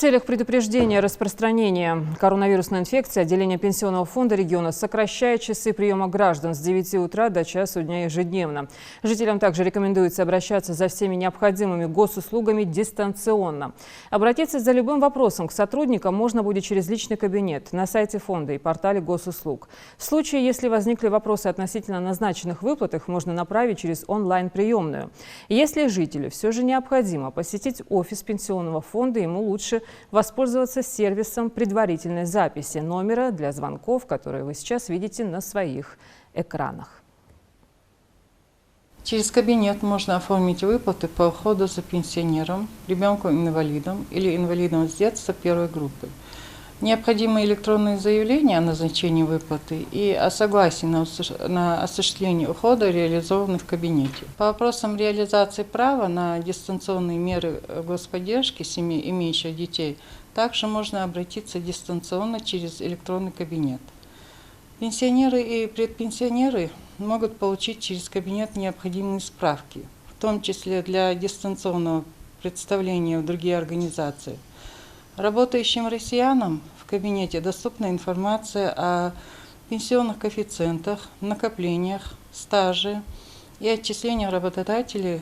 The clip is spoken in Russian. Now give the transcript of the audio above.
целях предупреждения распространения коронавирусной инфекции отделение Пенсионного фонда региона сокращает часы приема граждан с 9 утра до часу дня ежедневно. Жителям также рекомендуется обращаться за всеми необходимыми госуслугами дистанционно. Обратиться за любым вопросом к сотрудникам можно будет через личный кабинет на сайте фонда и портале госуслуг. В случае, если возникли вопросы относительно назначенных выплат, их можно направить через онлайн-приемную. Если жителю все же необходимо посетить офис Пенсионного фонда, ему лучше воспользоваться сервисом предварительной записи номера для звонков, которые вы сейчас видите на своих экранах. Через кабинет можно оформить выплаты по уходу за пенсионером, ребенком-инвалидом или инвалидом с детства первой группы. Необходимо электронное заявление о назначении выплаты и о согласии на осуществление ухода, реализованных в кабинете. По вопросам реализации права на дистанционные меры господдержки семей, имеющих детей, также можно обратиться дистанционно через электронный кабинет. Пенсионеры и предпенсионеры могут получить через кабинет необходимые справки, в том числе для дистанционного представления в другие организации. Работающим россиянам в кабинете доступна информация о пенсионных коэффициентах, накоплениях, стаже и отчислениях работодателей